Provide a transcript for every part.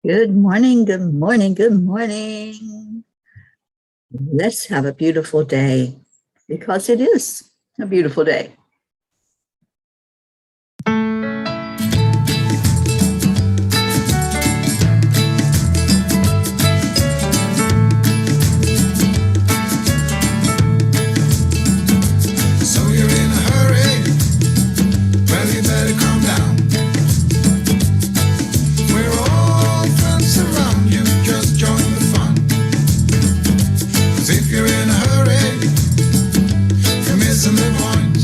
Good morning, good morning, good morning. Let's have a beautiful day because it is a beautiful day. So you're in a hurry? Well, you better calm down. We're all friends around you, just join the fun. 'Cause if you're in a hurry, you're missing the point.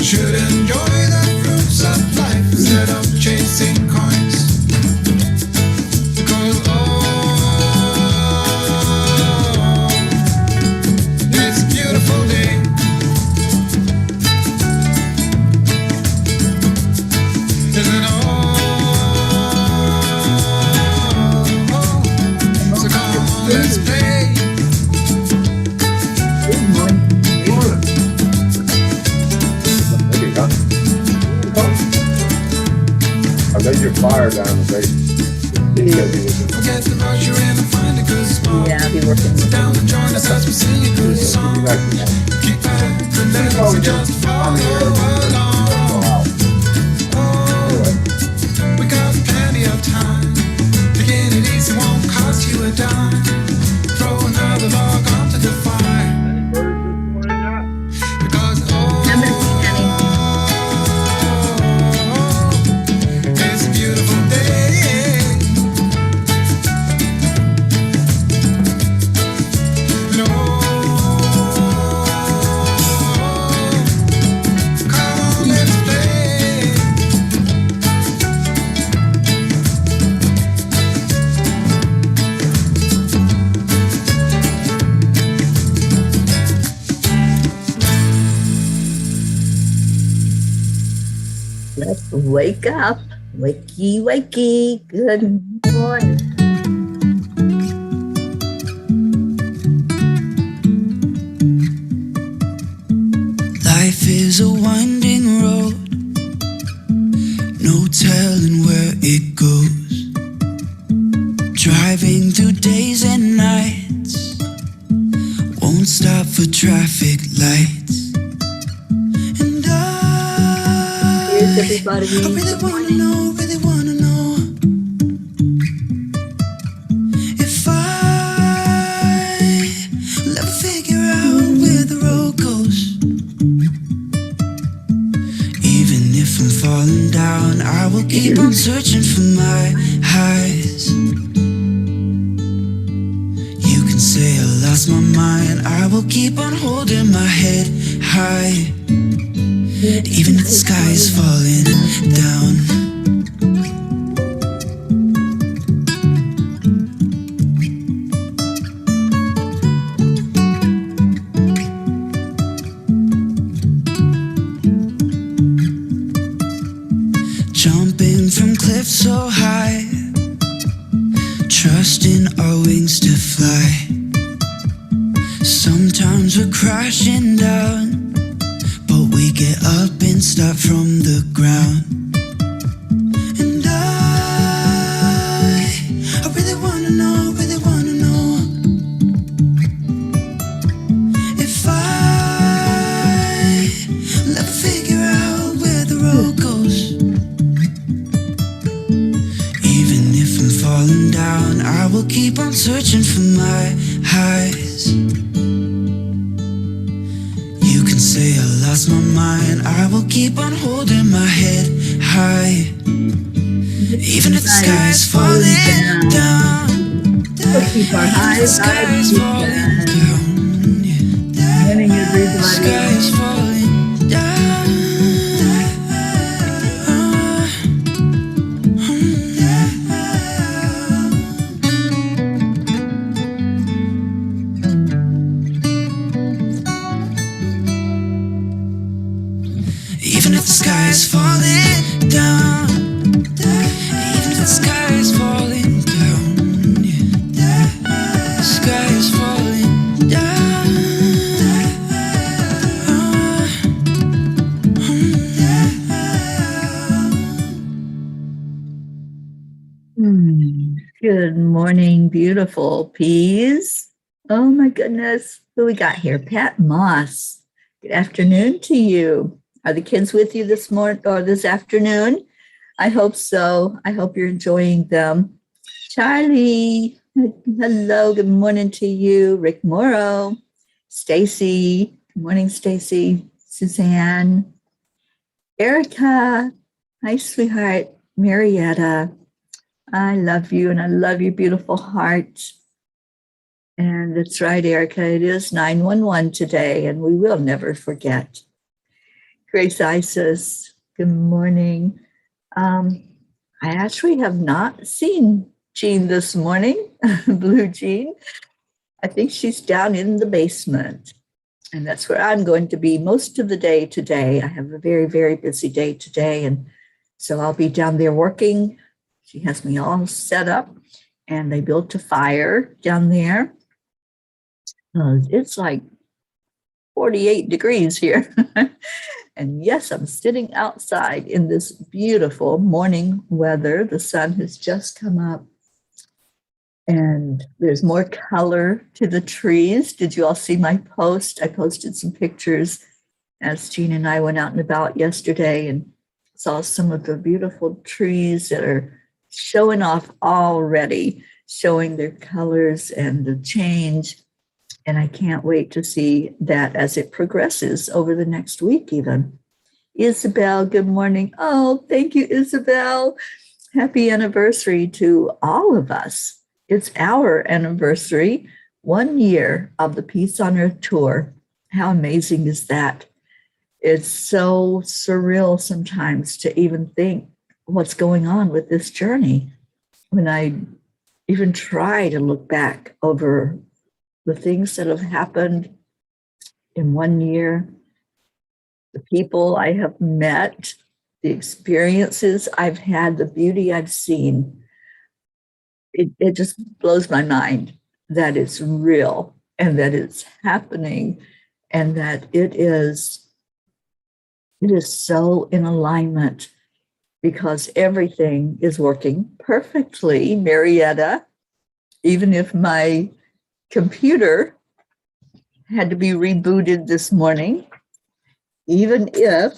Should enjoy the fruits of life instead of chasing coins. Because it's a beautiful day. Isn't all? So come on, let's play. Good morning. There you go. I bet your fire down the base. Forget the rush you're in and find a good spot. Yeah, I'll be working. Sit down and join us as we sing a good song. Keep back the legs and just follow along. We got plenty of time. Taking it easy won't cost you a dime. Throw another log onto the fire. Because it's a beautiful day. And come on, let's play. Let's wake up. Wakey, wakey. Good morning. Life is a winding road, no telling where it goes. Driving through days and nights, won't stop for traffic lights. And Here's everybody. I really wanna know, if I'll ever figure out where the road goes. Even if I'm falling down, I will keep on searching for my highs. You can say I lost my mind, I will keep on holding my head high. Even if the sky is falling down. Jumping from cliffs so high, trusting our wings to fly. Sometimes we're crashing down, but we get up and start from the ground. And I really wanna know, if I'll ever figure out where the road goes. Even if I'm falling down, I will keep on searching for my highs. You can say I lost my mind, I will keep on holding my head high. Even if the sky is falling down, We'll keep our eyes sky is falling down, Morning, sky everybody. is falling down. Even if the sky is falling down, even if the sky is falling down, the sky is falling down. Good morning, beautiful peas. Oh my goodness. Who we got here? Pat Moss. Good afternoon to you. Are the kids with you this morning or this afternoon? I hope so. I hope you're enjoying them. Charlie, hello. Good morning to you. Rick Morrow, Stacy. Good morning, Stacy. Suzanne, Erica. Hi, sweetheart. Marietta. I love you and I love your beautiful heart. And that's right, Erica. It is 911 today, and we will never forget. Grace Isis, good morning. I actually have not seen Jean this morning, Blue Jean. I think she's down in the basement, and that's where I'm going to be most of the day today. I have a very, very busy day today, and so I'll be down there working. She has me all set up, and they built a fire down there. It's like 48 degrees here. And yes, I'm sitting outside in this beautiful morning weather. The sun has just come up and there's more color to the trees. Did you all see my post? I posted some pictures as Jean and I went out and about yesterday and saw some of the beautiful trees that are showing off already, showing their colors and the change. And I can't wait to see that as it progresses over the next week, even. Isabel, good morning. Oh, thank you, Isabel. Happy anniversary to all of us. It's our anniversary, 1 year of the Peace on Earth tour. How amazing is that? It's so surreal sometimes to even think what's going on with this journey. When I even try to look back over the things that have happened in 1 year, the people I have met, the experiences I've had, the beauty I've seen, it just blows my mind that it's real and that it's happening and that it is so in alignment because everything is working perfectly, Marietta, even if my computer had to be rebooted this morning, even if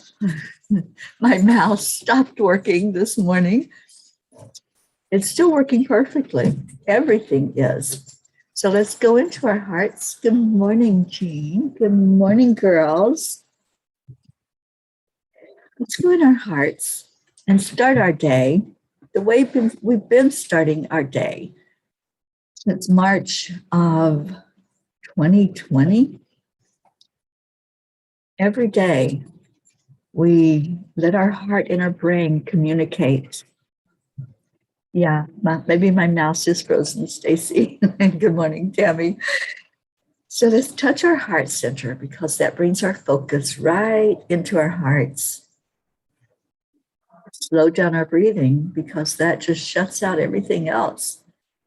my mouse stopped working this morning, it's still working perfectly. Everything is. So let's go into our hearts. Good morning, Jean. Good morning, girls. Let's go in our hearts and start our day the way we've been starting our day since March of 2020. Every day, we let our heart and our brain communicate. Yeah, maybe my mouse is frozen, Stacy. Good morning, Tammy. So let's touch our heart center because that brings our focus right into our hearts. Slow down our breathing because that just shuts out everything else.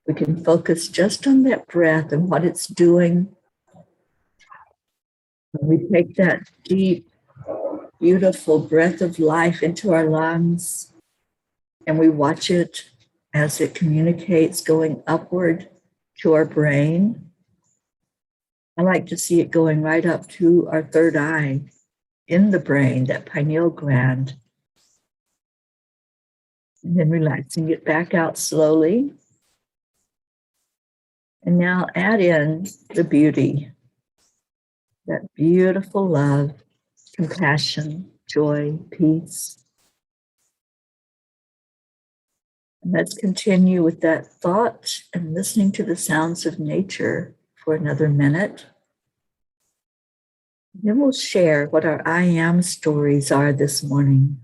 We can focus just on that breath and what it's doing. When we take that deep, beautiful breath of life into our lungs and we watch it as it communicates going upward to our brain. I like to see it going right up to our third eye in the brain, that pineal gland. And then relaxing it back out slowly. And now add in the beauty, that beautiful love, compassion, joy, peace. And let's continue with that thought and listening to the sounds of nature for another minute. Then we'll share what our I am stories are this morning.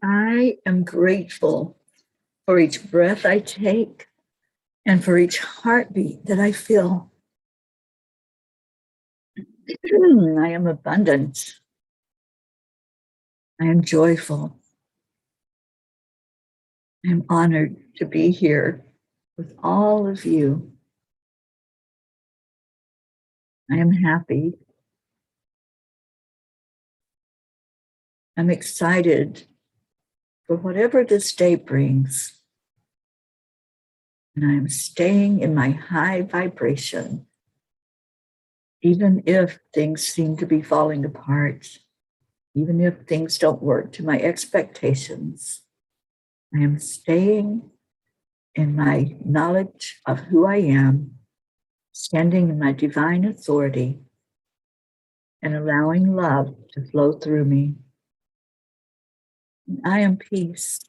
I am grateful for each breath I take and for each heartbeat that I feel. I am abundant. I am joyful. I am honored to be here with all of you. I am happy. I'm excited for whatever this day brings. And I'm staying in my high vibration, even if things seem to be falling apart, even if things don't work to my expectations. I am staying in my knowledge of who I am, standing in my divine authority, and allowing love to flow through me. And I am peace.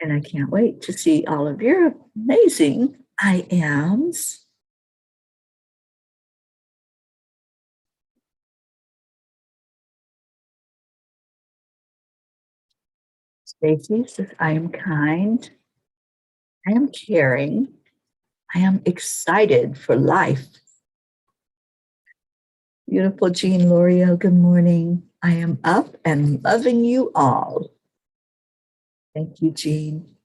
And I can't wait to see all of your amazing I ams. Stacy says, I am kind. I am caring. I am excited for life. Beautiful Jean L'Oreal, good morning. I am up and loving you all. Thank you, Jean.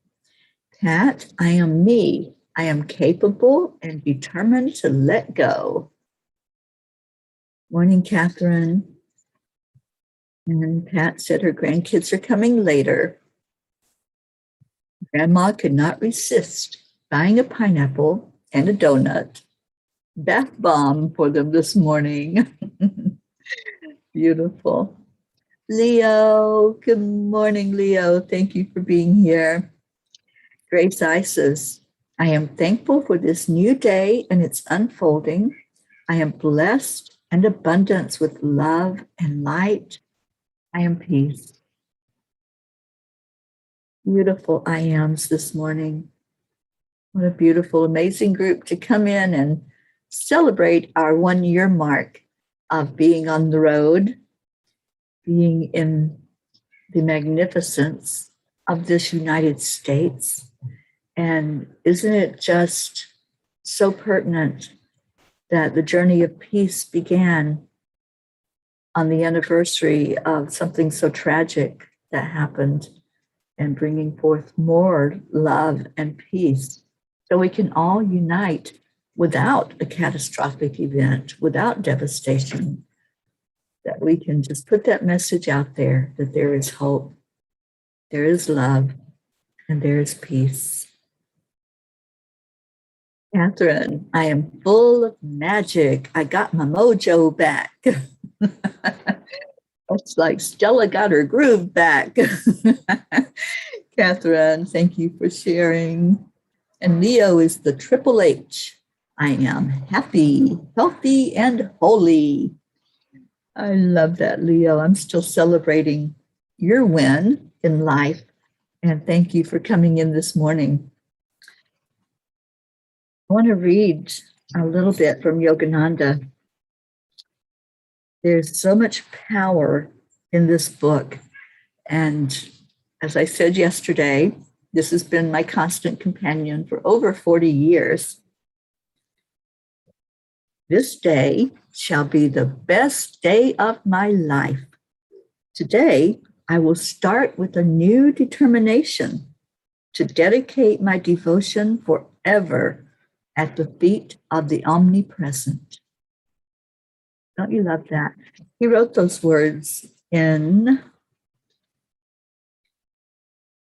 Pat, I am me. I am capable and determined to let go. Morning, Catherine. And Pat said her grandkids are coming later. Grandma could not resist buying a pineapple and a donut. Bath bomb for them this morning. Beautiful. Leo, good morning, Leo. Thank you for being here. Grace Isis, I am thankful for this new day and its unfolding. I am blessed and abundance with love and light. I am peace. Beautiful I ams this morning. What a beautiful, amazing group to come in and celebrate our 1 year mark of being on the road, being in the magnificence of this United States. And isn't it just so pertinent that the journey of peace began on the anniversary of something so tragic that happened, and bringing forth more love and peace so we can all unite without a catastrophic event, without devastation, that we can just put that message out there that there is hope, there is love, and there is peace. Catherine, I am full of magic. I got my mojo back. It's like Stella got her groove back. Catherine, thank you for sharing. And Leo is the triple H. I am happy, healthy, and holy. I love that, Leo. I'm still celebrating your win in life. And thank you for coming in this morning. I want to read a little bit from Yogananda. There's so much power in this book. And as I said yesterday, this has been my constant companion for over 40 years. This day shall be the best day of my life. Today, I will start with a new determination to dedicate my devotion forever at the feet of the omnipresent. Don't you love that? He wrote those words in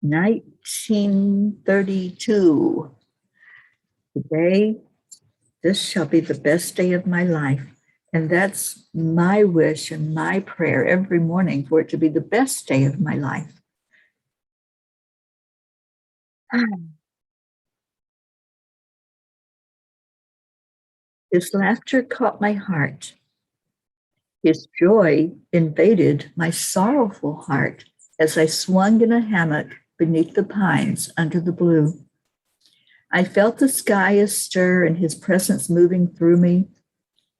1932. Today, this shall be the best day of my life. And that's my wish and my prayer every morning, for it to be the best day of my life. His laughter caught my heart. His joy invaded my sorrowful heart as I swung in a hammock beneath the pines under the blue. I felt the sky astir and his presence moving through me.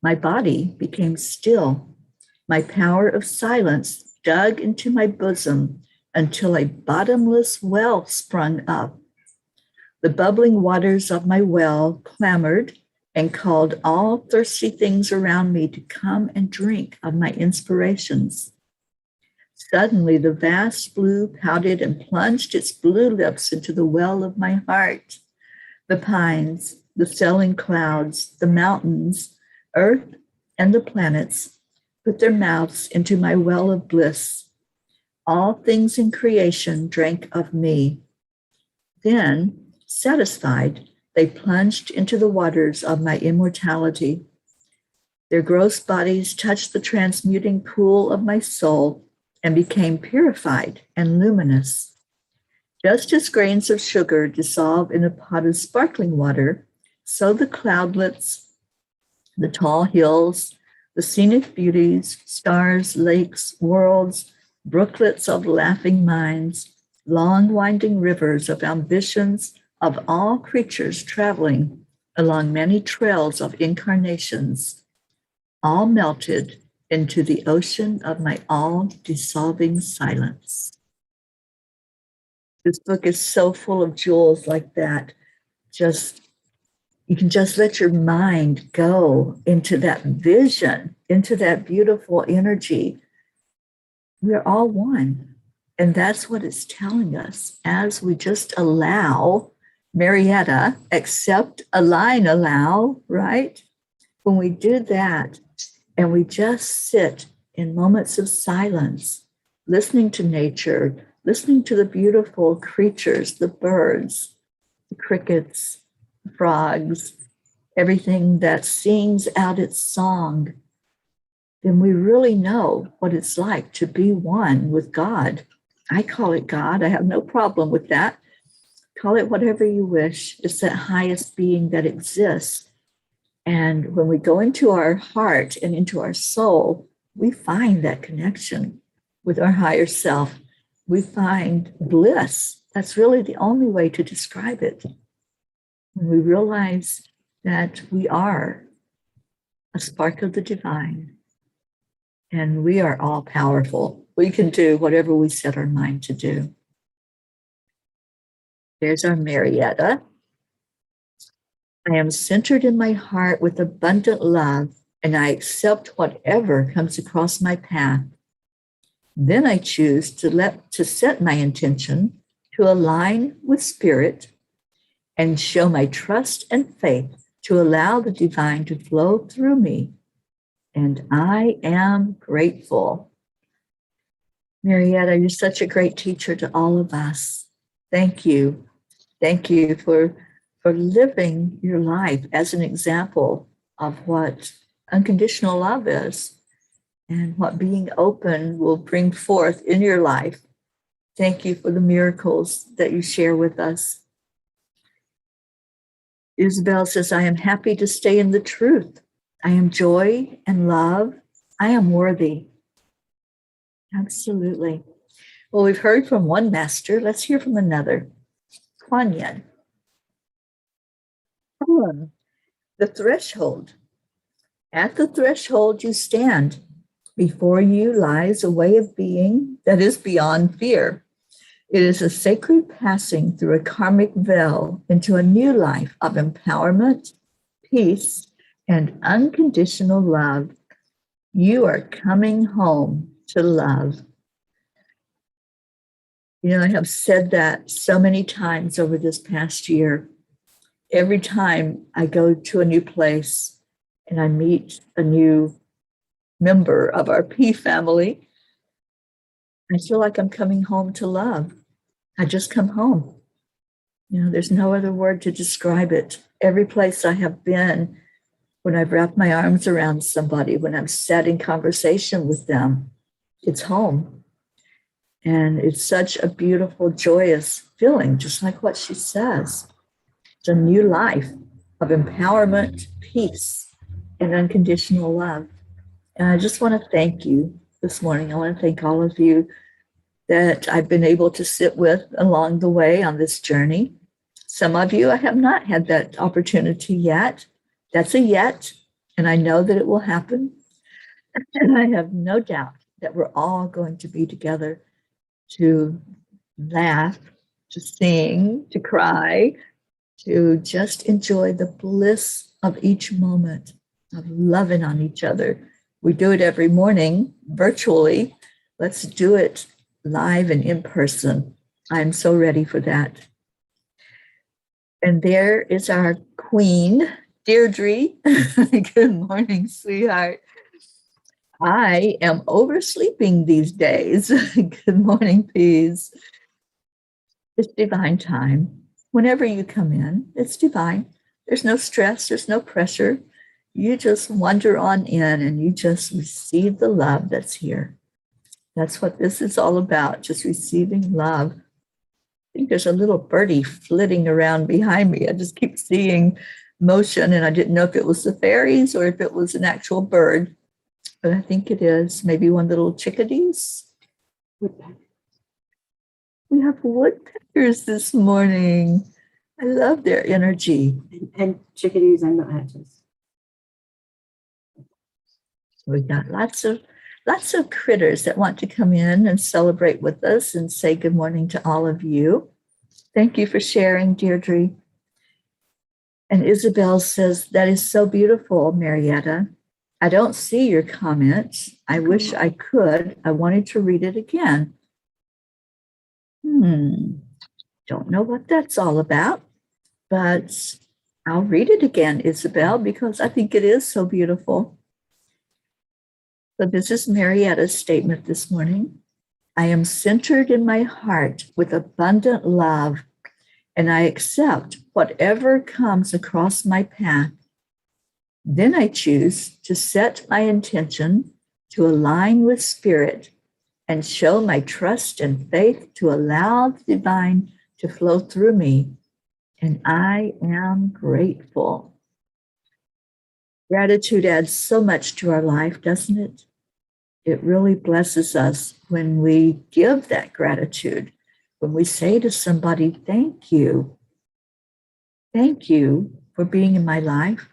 My body became still. My power of silence dug into my bosom until a bottomless well sprung up. The bubbling waters of my well clamored and called all thirsty things around me to come and drink of my inspirations. Suddenly, the vast blue pouted and plunged its blue lips into the well of my heart. The pines, the stellar clouds, the mountains, earth, and the planets put their mouths into my well of bliss. All things in creation drank of me. Then, satisfied, they plunged into the waters of my immortality. Their gross bodies touched the transmuting pool of my soul and became purified and luminous. Just as grains of sugar dissolve in a pot of sparkling water, so the cloudlets, the tall hills, the scenic beauties, stars, lakes, worlds, brooklets of laughing minds, long winding rivers of ambitions of all creatures traveling along many trails of incarnations, all melted into the ocean of my all-dissolving silence. This book is so full of jewels like that. You can just let your mind go into that vision, into that beautiful energy. We're all one. And that's what it's telling us as we just allow, Marietta, accept, align, allow, right? When we do that and we just sit in moments of silence, listening to nature, listening to the beautiful creatures, the birds, the crickets, the frogs, everything that sings out its song, then we really know what it's like to be one with God. I call it God. I have no problem with that. Call it whatever you wish. It's that highest being that exists. And when we go into our heart and into our soul, we find that connection with our higher self. We find bliss. That's really the only way to describe it. When we realize that we are a spark of the divine and we are all powerful. We can do whatever we set our mind to do. There's our Marietta. I am centered in my heart with abundant love, and I accept whatever comes across my path. Then I choose to set my intention to align with spirit and show my trust and faith to allow the divine to flow through me. And I am grateful. Marietta, you're such a great teacher to all of us. Thank you. Thank you for living your life as an example of what unconditional love is and what being open will bring forth in your life. Thank you for the miracles that you share with us. Isabel says, I am happy to stay in the truth. I am joy and love. I am worthy. Absolutely. Well, we've heard from one master. Let's hear from another. Kuan Yin. The threshold. At the threshold you stand. Before you lies a way of being that is beyond fear. It is a sacred passing through a karmic veil into a new life of empowerment, peace, and unconditional love. You are coming home to love. You know, I have said that so many times over this past year. Every time I go to a new place and I meet a new member of our P family, I feel like I'm coming home to love. I just come home. You know, there's no other word to describe it. Every place I have been, when I've wrapped my arms around somebody, when I've sat in conversation with them, it's home. And it's such a beautiful, joyous feeling, just like what she says. It's a new life of empowerment, peace, and unconditional love. And I just want to thank you this morning. I want to thank all of you that I've been able to sit with along the way on this journey. Some of you, I have not had that opportunity yet. That's a yet, and I know that it will happen. And I have no doubt that we're all going to be together to laugh, to sing, to cry, to just enjoy the bliss of each moment of loving on each other. We do it every morning virtually. Let's do it live and in person. I'm so ready for that. And there is our queen, Deirdre. Good morning, sweetheart. I am oversleeping these days. Good morning, Peas. It's divine time. Whenever you come in, it's divine. There's no stress, there's no pressure. You just wander on in and you just receive the love that's here. That's what this is all about, just receiving love. I think there's a little birdie flitting around behind me. I just keep seeing motion, and I didn't know if it was the fairies or if it was an actual bird, but I think it is. Maybe one of the little chickadees. We have woodpeckers this morning. I love their energy. And chickadees and nuthatches. We got lots of critters that want to come in and celebrate with us and say good morning to all of you. Thank you for sharing, Deirdre. And Isabel says, that is so beautiful, Marietta. I don't see your comments. I wish I could. I wanted to read it again. Don't know what that's all about, but I'll read it again, Isabel, because I think it is so beautiful. So this is Marietta's statement this morning. I am centered in my heart with abundant love, and I accept whatever comes across my path. Then I choose to set my intention to align with spirit and show my trust and faith to allow the divine to flow through me. And I am grateful. Gratitude adds so much to our life, doesn't it? It really blesses us when we give that gratitude, when we say to somebody, thank you. Thank you for being in my life.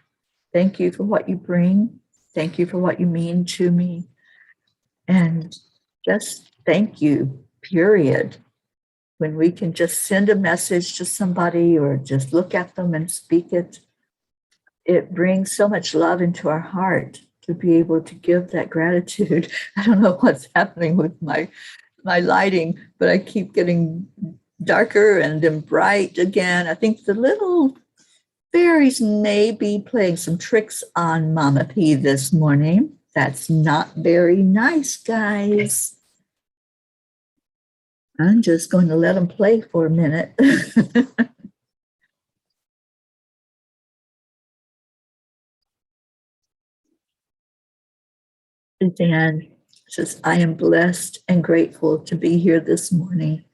Thank you for what you bring. Thank you for what you mean to me. And just thank you, period. When we can just send a message to somebody or just look at them and speak it, it brings so much love into our heart to be able to give that gratitude. I don't know what's happening with my lighting, but I keep getting darker and then bright again. I think the little fairies may be playing some tricks on Mama P this morning. That's not very nice, guys. I'm just going to let them play for a minute. Suzanne says, I am blessed and grateful to be here this morning.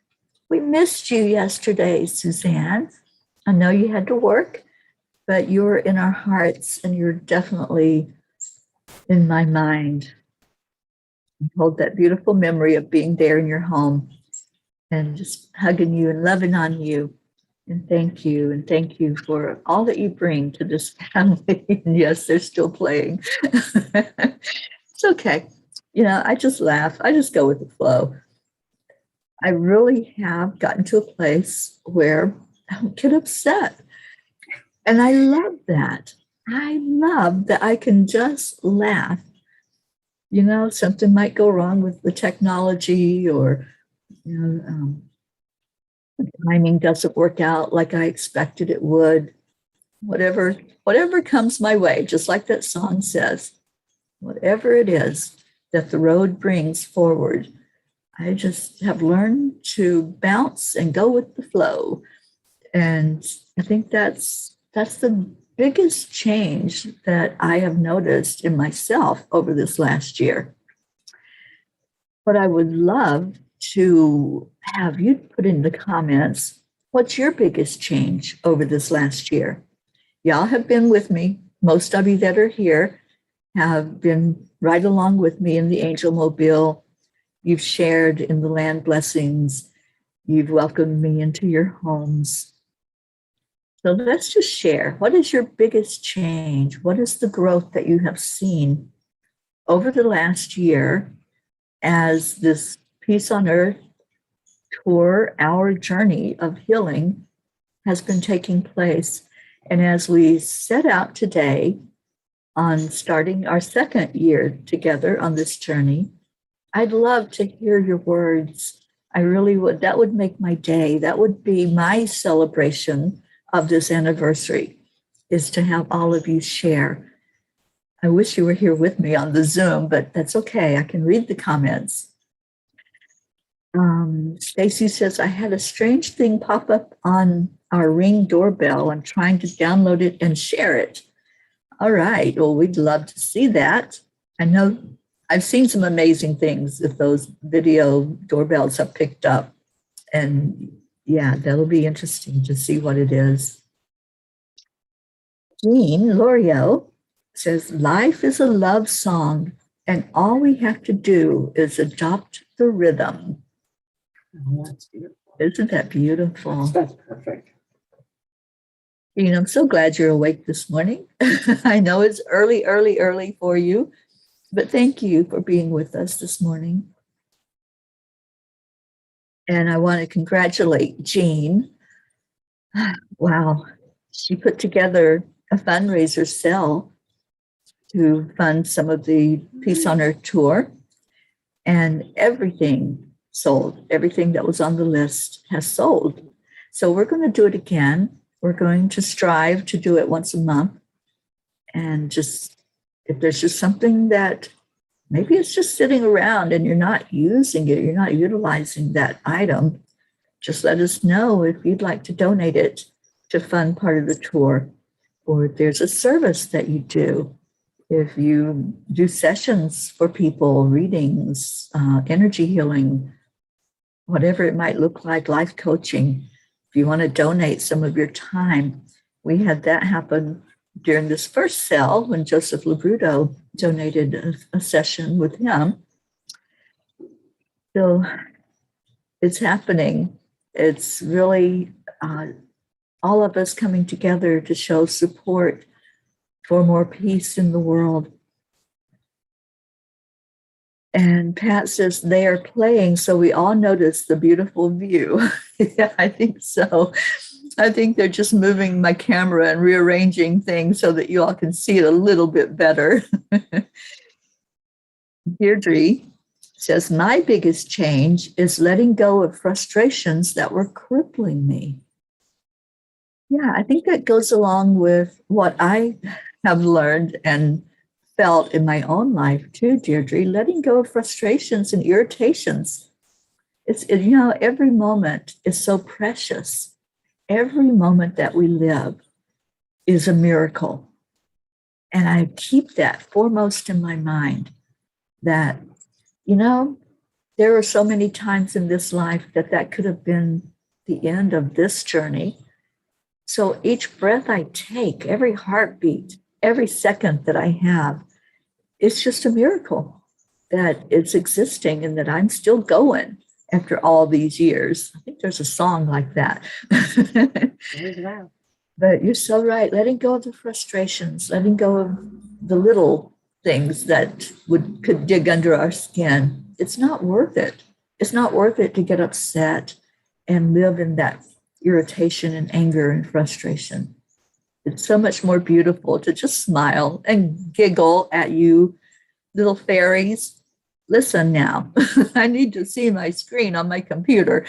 We missed you yesterday, Suzanne. I know you had to work, but you're in our hearts and you're definitely in my mind. I hold that beautiful memory of being there in your home and just hugging you and loving on you. And thank you. And thank you for all that you bring to this family. And yes, they're still playing. It's okay. You know, I just laugh. I just go with the flow. I really have gotten to a place where I don't get upset. And I love that. I love that I can just laugh. You know, something might go wrong with the technology or, you know, the timing doesn't work out like I expected it would. Whatever comes my way, just like that song says, whatever it is that the road brings forward, I just have learned to bounce and go with the flow. And I think that's the biggest change that I have noticed in myself over this last year. What I would love to have you put in the comments, what's your biggest change over this last year? Y'all have been with me. Most of you that are here have been right along with me in the Angel Mobile. You've shared in the land blessings. You've welcomed me into your homes. So let's just share. What is your biggest change? What is the growth that you have seen over the last year as this Peace on Earth tour, our journey of healing has been taking place. And as we set out today on starting our second year together on this journey, I'd love to hear your words. I really would. That would make my day. That would be my celebration of this anniversary, is to have all of you share. I wish you were here with me on the Zoom, but that's okay. I can read the comments. Stacy says, I had a strange thing pop up on our Ring doorbell. I'm trying to download it and share it. All right. Well, we'd love to see that. I know I've seen some amazing things if those video doorbells are picked up. And yeah, that'll be interesting to see what it is. Jean L'Oreal says, life is a love song, and all we have to do is adopt the rhythm. Oh, that's beautiful. Isn't that beautiful? That's perfect. Jean, I'm so glad you're awake this morning. I know it's early for you, but thank you for being with us this morning. And I want to congratulate Jean. Wow, she put together a fundraiser cell to fund some of the Peace on Earth tour, and everything sold. Everything that was on the list has sold. So we're going to do it again. We're going to strive to do it once a month. And just, if there's just something that maybe it's just sitting around and you're not using it, you're not utilizing that item, just let us know if you'd like to donate it to fund part of the tour. Or if there's a service that you do, if you do sessions for people, readings, energy healing, whatever it might look like, life coaching, if you want to donate some of your time. We had that happen during this first cell when Joseph Labruto donated a session with him. So it's happening. It's really all of us coming together to show support for more peace in the world. And Pat says they are playing, so we all notice the beautiful view. Yeah, I think so. I think they're just moving my camera and rearranging things so that you all can see it a little bit better. Deirdre says, my biggest change is letting go of frustrations that were crippling me. Yeah, I think that goes along with what I have learned and felt in my own life too, Deirdre, letting go of frustrations and irritations. Every moment is so precious. Every moment that we live is a miracle. And I keep that foremost in my mind that, there are so many times in this life that could have been the end of this journey. So each breath I take, every heartbeat, every second that I have, it's just a miracle that it's existing and that I'm still going after all these years. I think there's a song like that. But you're so right. Letting go of the frustrations, letting go of the little things that could dig under our skin. It's not worth it. It's not worth it to get upset and live in that irritation and anger and frustration. It's so much more beautiful to just smile and giggle at you, little fairies. Listen now, I need to see my screen on my computer.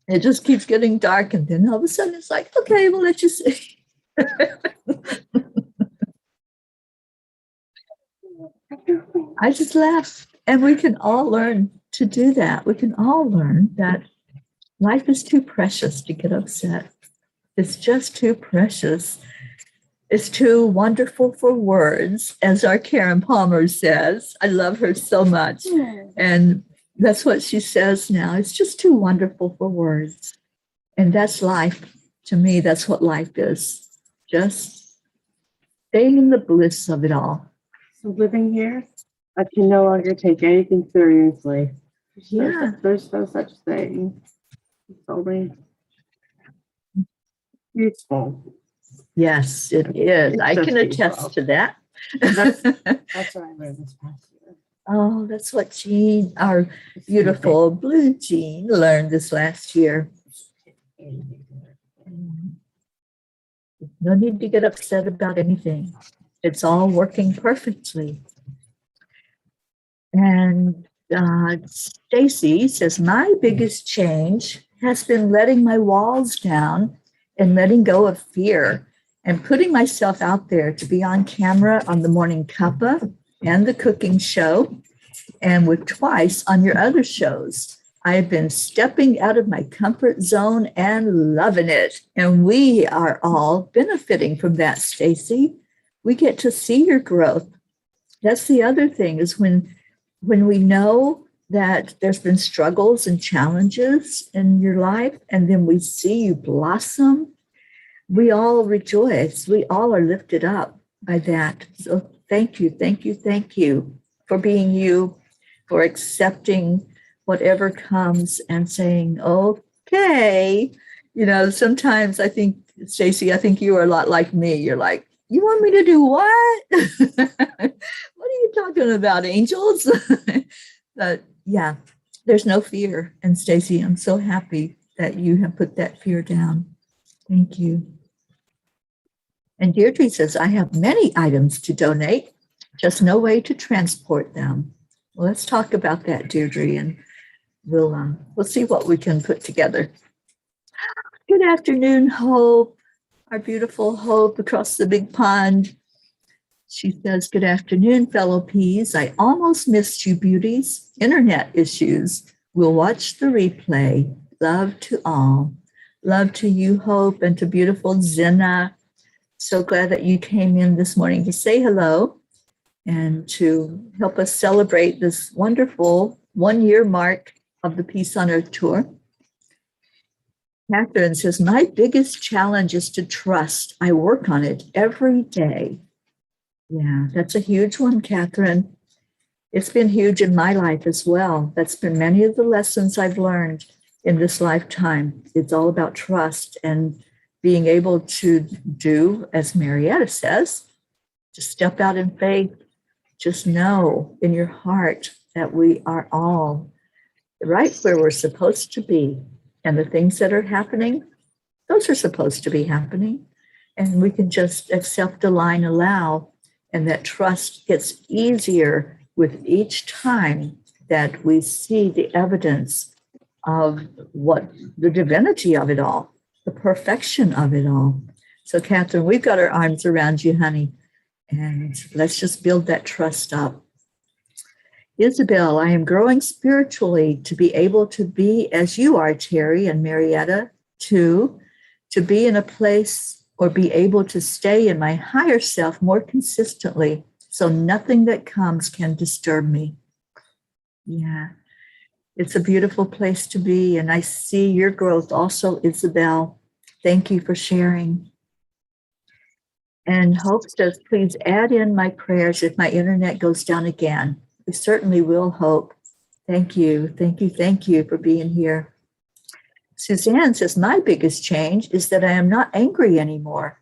It just keeps getting dark, and then all of a sudden it's like, okay, we'll let you see. I just laugh, and we can all learn to do that. We can all learn that life is too precious to get upset. It's just too precious. It's too wonderful for words, as our Karen Palmer says. I love her so much. And that's what she says now. It's just too wonderful for words. And that's life. To me, that's what life is. Just staying in the bliss of it all. So living here, I can no longer take anything seriously. Yeah. There's no such thing. It's only useful. Yes, it is. I can attest to that. That's what I learned this past year. Oh, that's what Jean, our beautiful blue Jean, learned this last year. No need to get upset about anything. It's all working perfectly. And Stacy says, my biggest change has been letting my walls down and letting go of fear and putting myself out there to be on camera on the morning cuppa and the cooking show and with twice on your other shows. I've been stepping out of my comfort zone and loving it. And we are all benefiting from that, Stacy. We get to see your growth. That's the other thing is when we know that there's been struggles and challenges in your life, and then we see you blossom, we all rejoice. We all are lifted up by that. So thank you, thank you, thank you for being you, for accepting whatever comes and saying, okay. You know, sometimes I think, Stacey, I think you are a lot like me. You're like, you want me to do what? What are you talking about, angels? But yeah, there's no fear. And Stacey, I'm so happy that you have put that fear down. Thank you. And Deirdre says, I have many items to donate, just no way to transport them. Well, let's talk about that, Deirdre, and we'll see what we can put together. Good afternoon, Hope, our beautiful Hope across the big pond. She says, good afternoon, fellow peas. I almost missed you, beauties. Internet issues. We'll watch the replay. Love to all. Love to you, Hope, and to beautiful Zena. So glad that you came in this morning to say hello and to help us celebrate this wonderful 1-year mark of the Peace on Earth tour. Catherine says, my biggest challenge is to trust. I work on it every day. Yeah, that's a huge one, Catherine. It's been huge in my life as well. That's been many of the lessons I've learned in this lifetime. It's all about trust and being able to do, as Marietta says, to step out in faith. Just know in your heart that we are all right where we're supposed to be. And the things that are happening, those are supposed to be happening. And we can just accept, align, allow. And that trust gets easier with each time that we see the evidence of what the divinity of it all, the perfection of it all. So, Catherine, we've got our arms around you, honey. And let's just build that trust up. Isabel, I am growing spiritually to be able to be as you are, Teri and Marietta, to be in a place or be able to stay in my higher self more consistently so nothing that comes can disturb me. Yeah, it's a beautiful place to be. And I see your growth also, Isabel. Thank you for sharing. And Hope says, please add in my prayers if my internet goes down again. We certainly will, Hope. Thank you. Thank you. Thank you for being here. Suzanne says, my biggest change is that I am not angry anymore.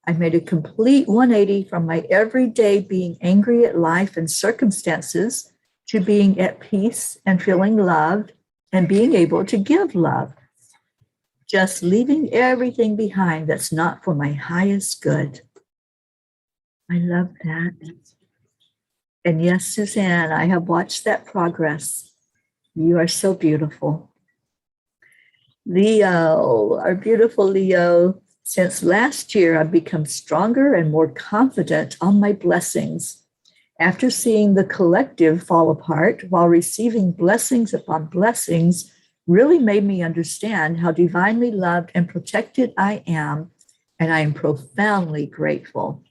I made a complete 180 from my everyday being angry at life and circumstances to being at peace and feeling loved and being able to give love. Just leaving everything behind that's not for my highest good. I love that. And yes, Suzanne, I have watched that progress. You are so beautiful. Leo, our beautiful Leo, since last year, I've become stronger and more confident on my blessings. After seeing the collective fall apart while receiving blessings upon blessings really made me understand how divinely loved and protected I am, and I am profoundly grateful.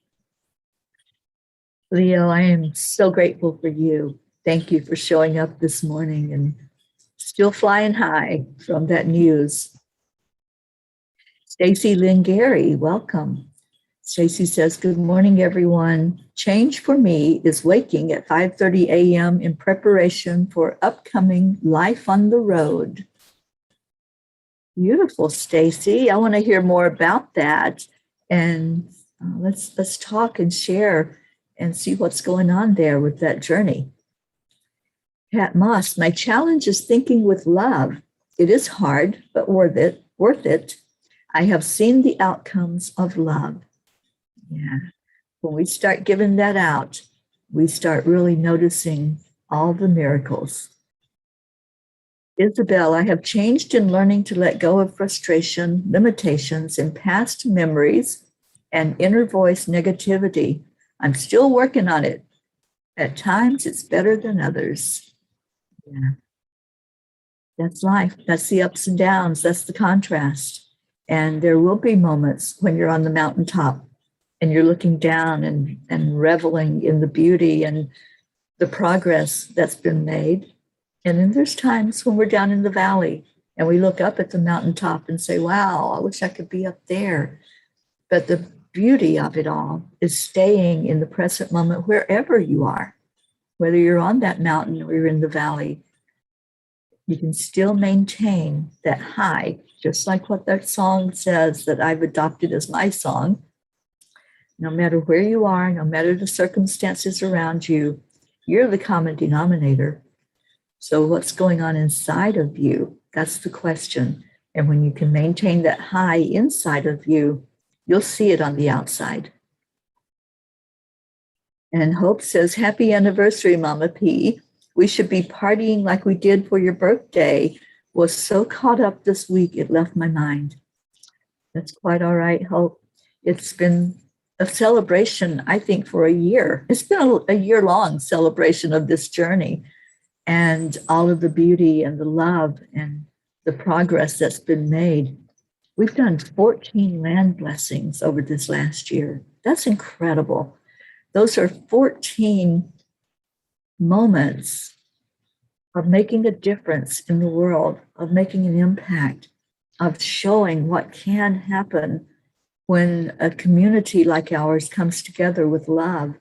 Leo, I am so grateful for you. Thank you for showing up this morning and still flying high from that news. Stacy Lynn Gary, welcome. Stacy says, good morning, everyone. Change for me is waking at 5:30 a.m. in preparation for upcoming Life on the Road. Beautiful, Stacy. I want to hear more about that. And let's talk and share and see what's going on there with that journey. Pat Moss, my challenge is thinking with love. It is hard, but worth it. I have seen the outcomes of love. Yeah. When we start giving that out, we start really noticing all the miracles. Isabel, I have changed in learning to let go of frustration, limitations, and past memories and inner voice negativity. I'm still working on it. At times, it's better than others. Yeah. That's life. That's the ups and downs. That's the contrast. And there will be moments when you're on the mountaintop and you're looking down and reveling in the beauty and the progress that's been made. And then there's times when we're down in the valley and we look up at the mountaintop and say, wow, I wish I could be up there. But the beauty of it all is staying in the present moment wherever you are, whether you're on that mountain or you're in the valley. You can still maintain that high, just like what that song says that I've adopted as my song. No matter where you are, no matter the circumstances around you, you're the common denominator. So what's going on inside of you? That's the question. And when you can maintain that high inside of you, you'll see it on the outside. And Hope says, happy anniversary, Mama P. We should be partying like we did for your birthday. Was so caught up this week, it left my mind. That's quite all right, Hope. It's been a celebration, I think, for a year. It's been a year-long celebration of this journey and all of the beauty and the love and the progress that's been made. We've done 14 land blessings over this last year. That's incredible. Those are 14 moments of making a difference in the world, of making an impact, of showing what can happen when a community like ours comes together with love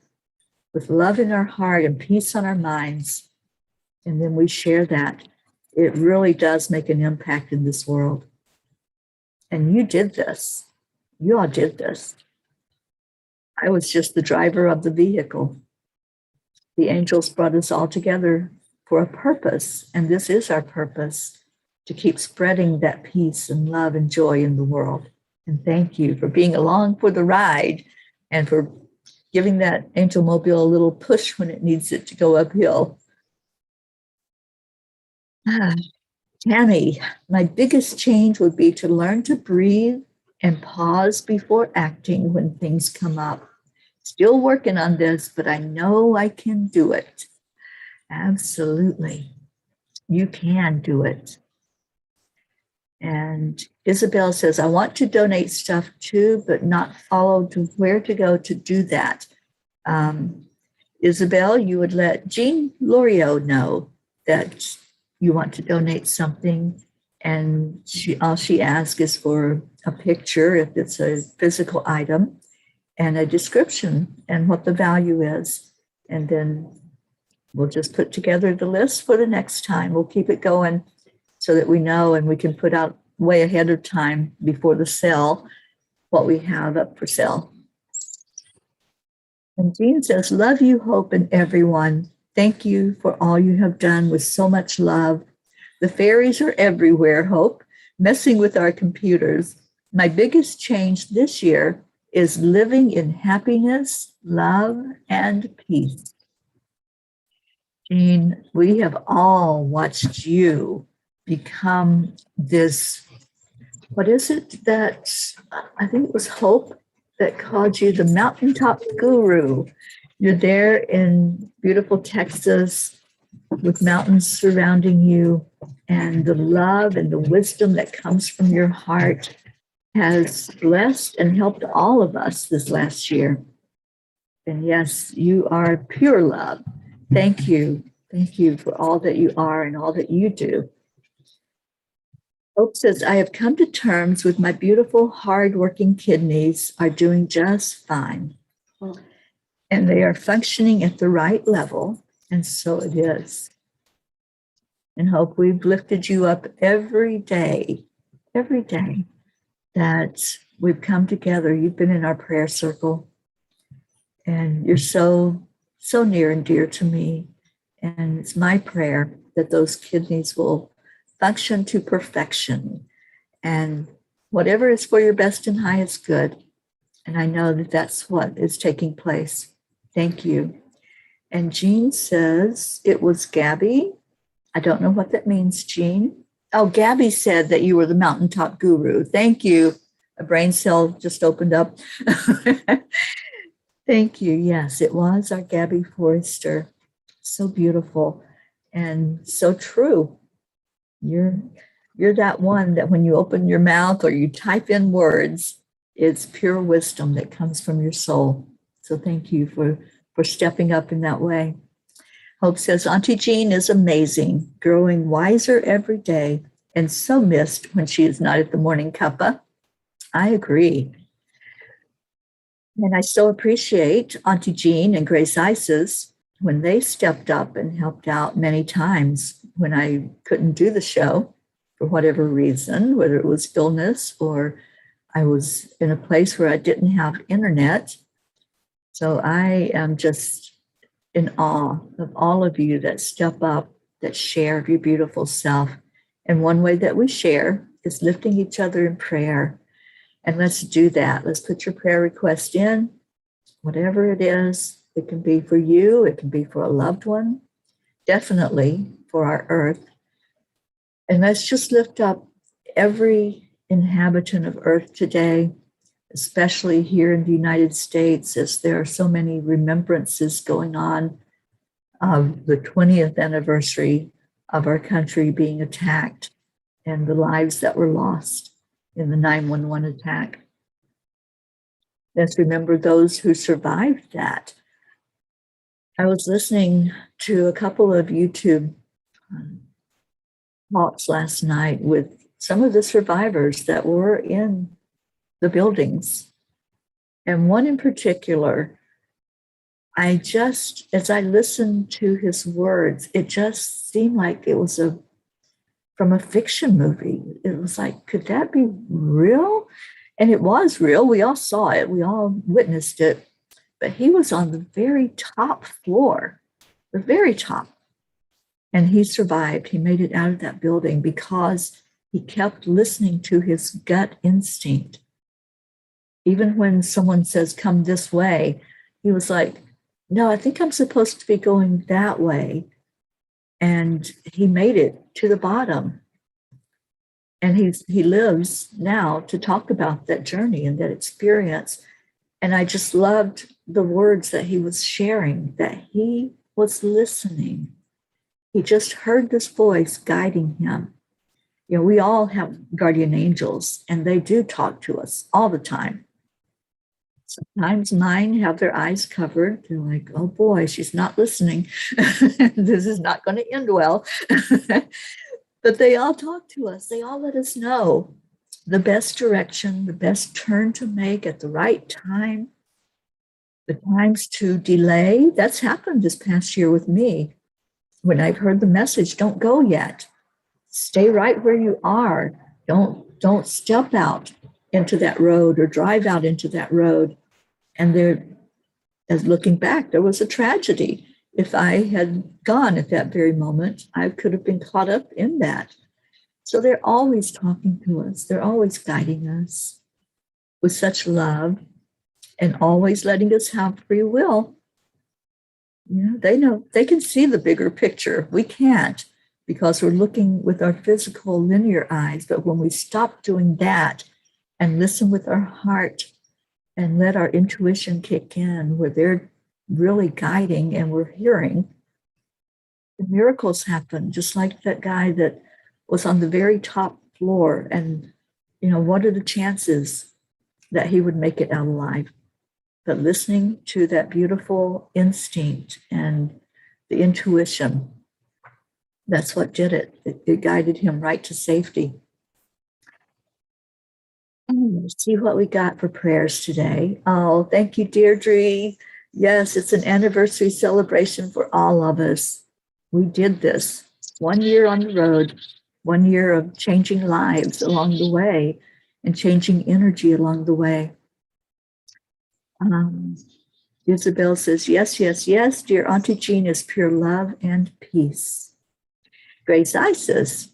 in our heart and peace on our minds. And then we share that. It really does make an impact in this world. And you did this. You all did this. I was just the driver of the vehicle. The angels brought us all together for a purpose, and this is our purpose, to keep spreading that peace and love and joy in the world. And thank you for being along for the ride and for giving that angel mobile a little push when it needs it to go uphill. Tammy, my biggest change would be to learn to breathe and pause before acting when things come up. Still working on this, but I know I can do it. Absolutely. You can do it. And Isabel says, I want to donate stuff too, but not follow to where to go to do that. Isabel, you would let Jean Lorio know that you want to donate something. And all she asks is for a picture, if it's a physical item, and a description and what the value is. And then we'll just put together the list for the next time. We'll keep it going so that we know and we can put out way ahead of time before the sale what we have up for sale. And Jean says, love you, Hope, and everyone. Thank you for all you have done with so much love. The fairies are everywhere, Hope, messing with our computers. My biggest change this year is living in happiness, love, and peace. Jean, we have all watched you become this, what is it that, I think it was Hope that called you the mountaintop guru. You're there in beautiful Texas with mountains surrounding you, and the love and the wisdom that comes from your heart has blessed and helped all of us this last year. And yes, you are pure love. Thank you. Thank you for all that you are and all that you do. Hope says, I have come to terms with my beautiful, hardworking kidneys are doing just fine. And they are functioning at the right level. And so it is. And Hope, we've lifted you up every day that we've come together. You've been in our prayer circle. And you're so near and dear to me. And it's my prayer that those kidneys will function to perfection. And whatever is for your best and highest good. And I know that that's what is taking place. Thank you. And Jean says it was Gabby. I don't know what that means, Jean. Oh, Gabby said that you were the mountaintop guru. Thank you. A brain cell just opened up. Thank you. Yes, it was our Gabby Forrester. So beautiful and so true. You're that one that when you open your mouth or you type in words, it's pure wisdom that comes from your soul. So thank you for stepping up in that way. Hope says, Auntie Jean is amazing, growing wiser every day, and so missed when she is not at the morning cuppa. I agree. And I so appreciate Auntie Jean and Grace Isis when they stepped up and helped out many times when I couldn't do the show for whatever reason, whether it was illness or I was in a place where I didn't have internet. So I am just in awe of all of you that step up, that share your beautiful self. And one way that we share is lifting each other in prayer. And let's do that. Let's put your prayer request in, whatever it is. It can be for you. It can be for a loved one. Definitely for our earth. And let's just lift up every inhabitant of earth today, especially here in the United States, as there are so many remembrances going on of the 20th anniversary of our country being attacked and the lives that were lost in the 9/11 attack. Let's remember those who survived that. I was listening to a couple of YouTube talks last night with some of the survivors that were in the buildings. And one in particular, as I listened to his words, it just seemed like it was from a fiction movie. It was like, could that be real? And it was real. We all saw it. We all witnessed it. But he was on the very top floor, the very top. And he survived. He made it out of that building because he kept listening to his gut instinct. Even when someone says, come this way, he was like, no, I think I'm supposed to be going that way. And he made it to the bottom. And he lives now to talk about that journey and that experience. And I just loved the words that he was sharing, that he was listening. He just heard this voice guiding him. You know, we all have guardian angels, and they do talk to us all the time. Sometimes mine have their eyes covered. They're like, oh boy, she's not listening. This is not going to end well. But they all talk to us. They all let us know the best direction, the best turn to make at the right time. The times to delay, that's happened this past year with me. When I've heard the message, don't go yet. Stay right where you are. Don't step out into that road or drive out into that road. And as looking back, there was a tragedy. If I had gone at that very moment, I could have been caught up in that. So they're always talking to us. They're always guiding us with such love and always letting us have free will. You know, they can see the bigger picture. We can't because we're looking with our physical linear eyes. But when we stop doing that and listen with our heart and let our intuition kick in, where they're really guiding and we're hearing, the miracles happen, just like that guy that was on the very top floor. And, you know, what are the chances that he would make it out alive? But listening to that beautiful instinct and the intuition, that's what did it. It guided him right to safety. Let's see what we got for prayers today. Oh, thank you, Deirdre. Yes, it's an anniversary celebration for all of us. We did this 1 year on the road, 1 year of changing lives along the way and changing energy along the way. Isabel says, yes, yes, yes. Dear Auntie Jean is pure love and peace. Grace Isis,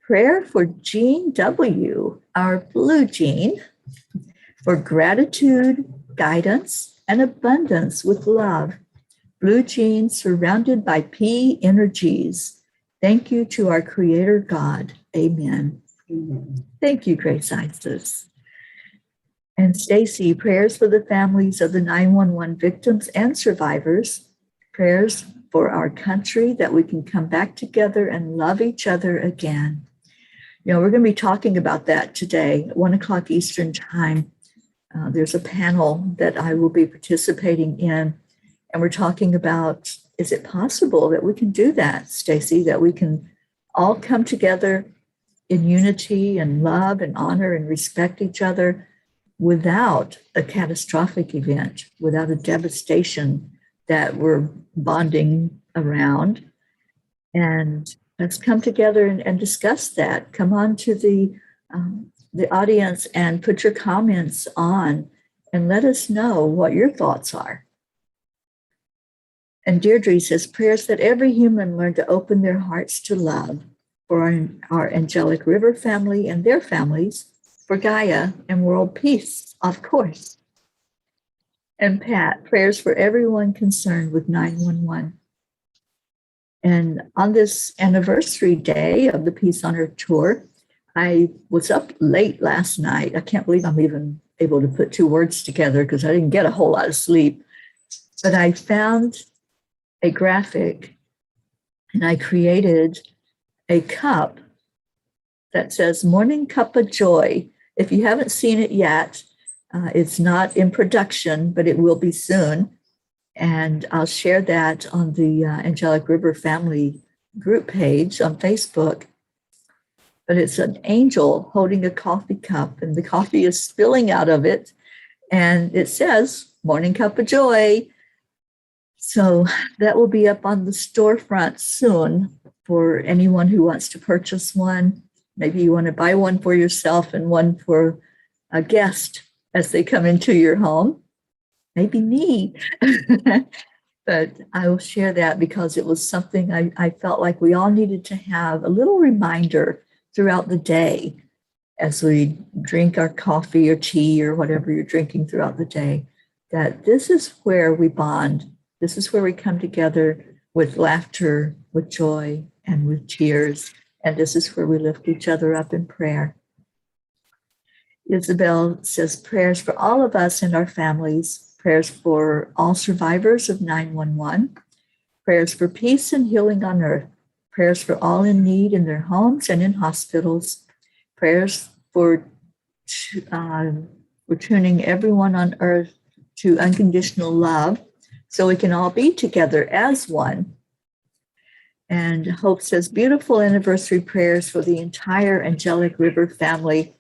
prayer for Jean W., our blue Jean, for gratitude, guidance, and abundance with love. Blue Jean surrounded by P energies. Thank you to our Creator God. Amen. Amen. Thank you, Grace Isis. And Stacy, prayers for the families of the 911 victims and survivors. Prayers for our country that we can come back together and love each other again. You know, we're going to be talking about that today at 1 o'clock Eastern time. There's a panel that I will be participating in, and we're talking about, is it possible that we can do that, Stacy, that we can all come together in unity and love and honor and respect each other without a catastrophic event, without a devastation that we're bonding around. And let's come together and discuss that. Come on to the audience and put your comments on and let us know what your thoughts are. And Deirdre says, prayers that every human learn to open their hearts to love for our Angelic River family and their families, for Gaia and world peace, of course. And Pat, prayers for everyone concerned with 911. And on this anniversary day of the Peace on Earth tour, I was up late last night. I can't believe I'm even able to put two words together because I didn't get a whole lot of sleep. But I found a graphic and I created a cup that says Morning Cuppa JoY. If you haven't seen it yet, it's not in production, but it will be soon. And I'll share that on the Angelic River Family group page on Facebook. But it's an angel holding a coffee cup, and the coffee is spilling out of it. And it says, Morning Cuppa JoY. So that will be up on the storefront soon for anyone who wants to purchase one. Maybe you want to buy one for yourself and one for a guest as they come into your home. Maybe me. But I will share that because it was something I felt like we all needed to have a little reminder throughout the day as we drink our coffee or tea or whatever you're drinking throughout the day, that this is where we bond. This is where we come together with laughter, with joy, and with tears. And this is where we lift each other up in prayer. Isabel says prayers for all of us and our families, prayers for all survivors of 911, prayers for peace and healing on earth, prayers for all in need in their homes and in hospitals, prayers for tuning everyone on earth to unconditional love so we can all be together as one. And Hope says, beautiful anniversary prayers for the entire Angelic River family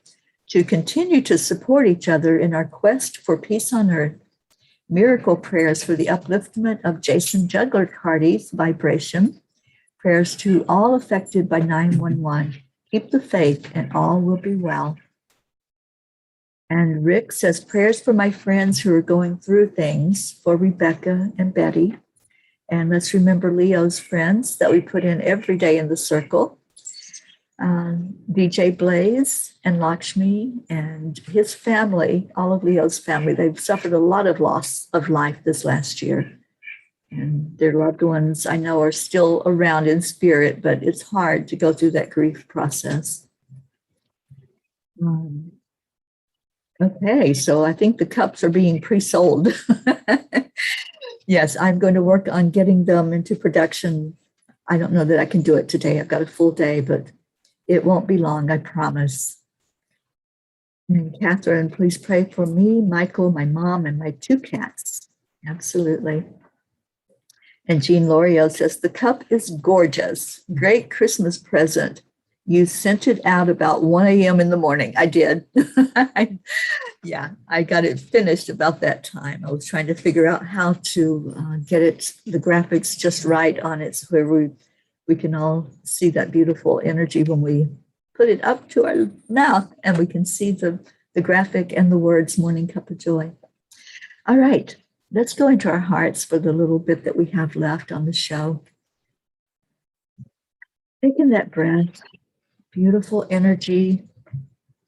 to continue to support each other in our quest for peace on earth. Miracle prayers for the upliftment of Jason Juggler Carty's vibration. Prayers to all affected by 911. Keep the faith and all will be well. And Rick says, prayers for my friends who are going through things, for Rebecca and Betty. And let's remember Leo's friends that we put in every day in the circle. DJ Blaze and Lakshmi and his family, all of Leo's family, they've suffered a lot of loss of life this last year. And their loved ones, I know, are still around in spirit, but it's hard to go through that grief process. Okay, so I think the cups are being pre-sold. Yes, I'm going to work on getting them into production. I don't know that I can do it today. I've got a full day, but it won't be long, I promise. And Catherine, please pray for me, Michael, my mom, and my two cats. Absolutely. And Jean Lorio says, the cup is gorgeous. Great Christmas present. You sent it out about 1 a.m. in the morning. I did. Yeah, I got it finished about that time. I was trying to figure out how to get it, the graphics just right on it so where we can all see that beautiful energy when we put it up to our mouth and we can see the graphic and the words Morning Cuppa JoY. All right, Let's go into our hearts for the little bit that we have left on the show. Taking that breath, beautiful energy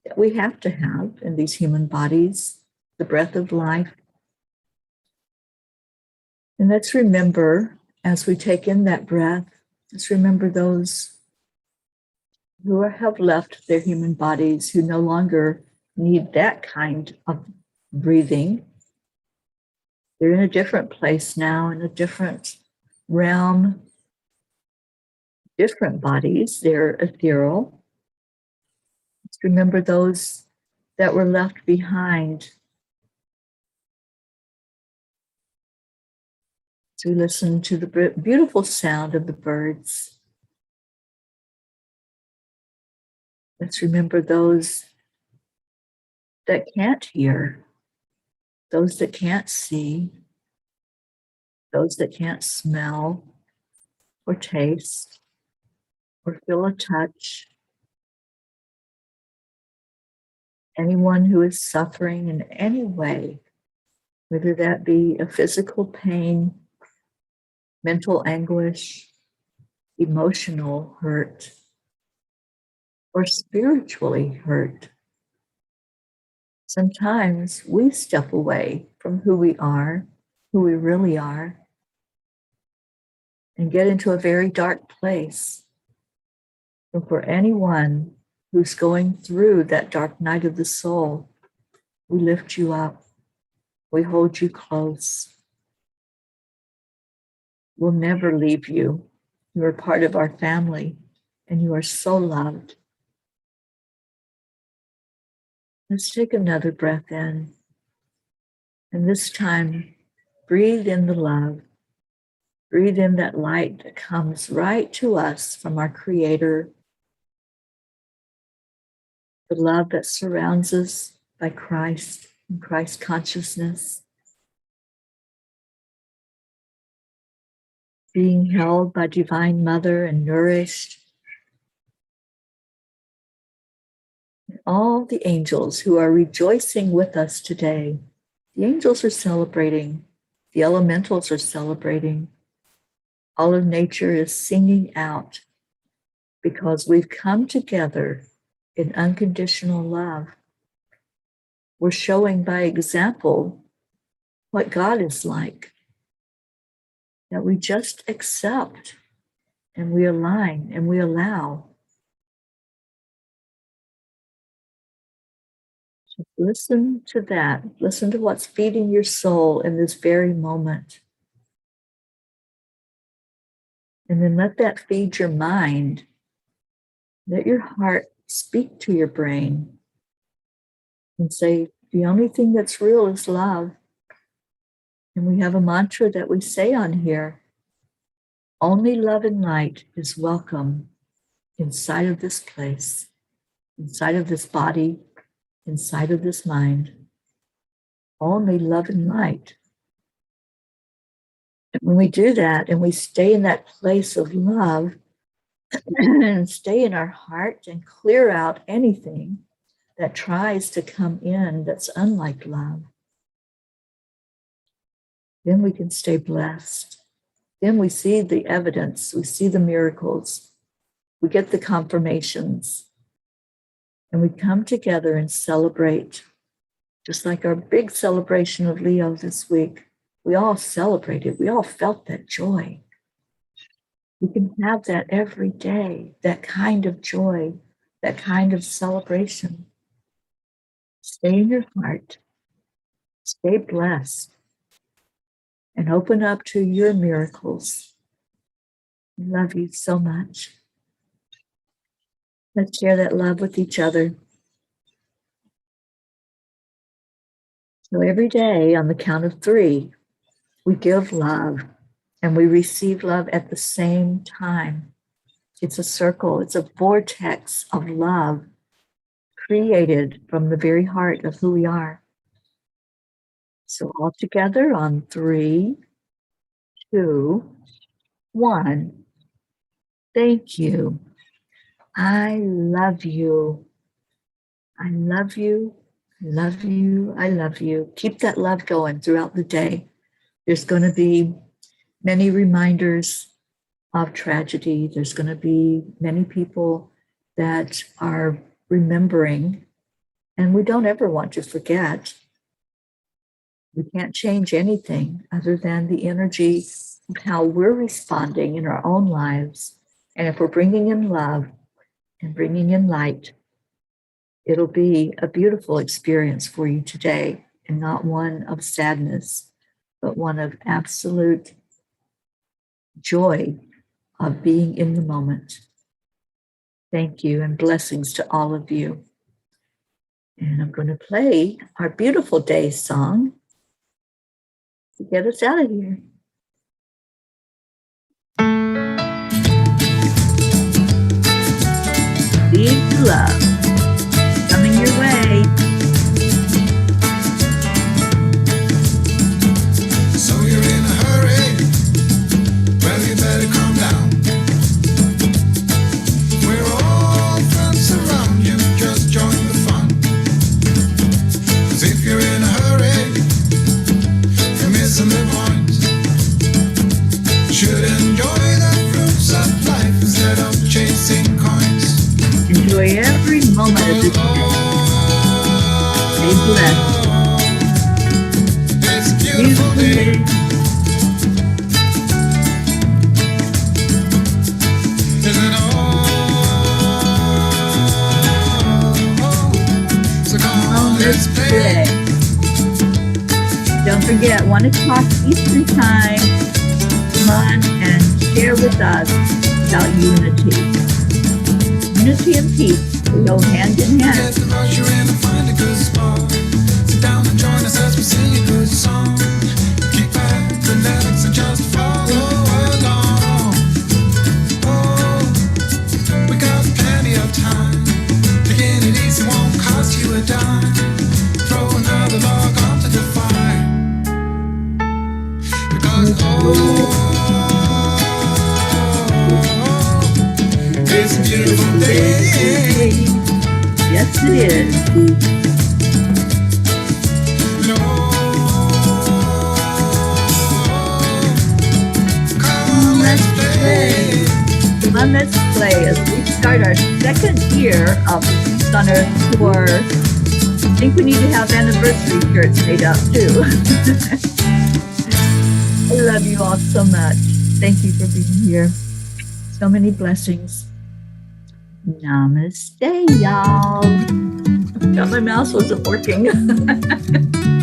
that we have to have in these human bodies, the breath of life. And let's remember, as we take in that breath, let's remember those who have left their human bodies, who no longer need that kind of breathing. They're in a different place now, in a different realm, different bodies. They're ethereal. Let's remember those that were left behind. To listen to the beautiful sound of the birds. Let's remember those that can't hear, those that can't see, those that can't smell or taste or feel a touch. Anyone who is suffering in any way, whether that be a physical pain, mental anguish, emotional hurt, or spiritually hurt. Sometimes we step away from who we are, who we really are, and get into a very dark place. And for anyone who's going through that dark night of the soul, we lift you up. We hold you close. We'll never leave you. You are part of our family, and you are so loved. Let's take another breath in. And this time, breathe in the love. Breathe in that light that comes right to us from our Creator. The love that surrounds us by Christ and Christ consciousness. Being held by Divine Mother and nourished. And all the angels who are rejoicing with us today. The angels are celebrating. The elementals are celebrating. All of nature is singing out because we've come together in unconditional love. We're showing by example what God is like, that we just accept and we align and we allow. Just listen to that. Listen to what's feeding your soul in this very moment. And then let that feed your mind. Let your heart speak to your brain and say, the only thing that's real is love. And we have a mantra that we say on here. Only love and light is welcome inside of this place, inside of this body, inside of this mind. Only love and light. And when we do that and we stay in that place of love and stay in our heart and clear out anything that tries to come in that's unlike love, then we can stay blessed. Then we see the evidence, we see the miracles, we get the confirmations, and we come together and celebrate. Just like our big celebration of Leo this week, we all celebrated, we all felt that joy. We can have that every day, that kind of joy, that kind of celebration. Stay in your heart, stay blessed, and open up to your miracles. I love you so much. Let's share that love with each other. So every day on the count of 3, we give love and we receive love at the same time. It's a circle, it's a vortex of love created from the very heart of who we are. So all together on 3, 2, 1. Thank you. I love you. I love you. I love you. I love you. Keep that love going throughout the day. There's going to be many reminders of tragedy. There's going to be many people that are remembering, and we don't ever want to forget. We can't change anything other than the energy of how we're responding in our own lives. And if we're bringing in love and bringing in light, it'll be a beautiful experience for you today, and not one of sadness, but one of absolute joy of being in the moment. Thank you, and blessings to all of you. And I'm going to play our beautiful day song to get us out of here. Lead to love. Coming your way. So you're in a hurry? Well, you better calm down. We're all friends around you, just join the fun. 'Cause if you're in a hurry, you're missing the point. Should enjoy the fruits of life instead of chasing coins. Enjoy every moment of this day. Stay blessed. It's a beautiful day. Isn't it all? So come on, let's play. Don't forget, 1 o'clock Eastern Time. Come on and share with us about unity. Unity and peace go hand in hand. Get the rush you're in and find a good spot. Sit down and join us as we sing a good song. Kick back, relax, and just follow along. Oh, we got plenty of time. Taking it easy won't cost you a dime. Throw another log onto the fire. Because it's a beautiful day. Yes, it is. Come on, let's play. Come on, let's play as we start our second year of the Peace on Earth tour. I think we need to have anniversary shirts made up too. I love you all so much. Thank you for being here. So many blessings. Namaste, y'all. Thought my mouse wasn't working.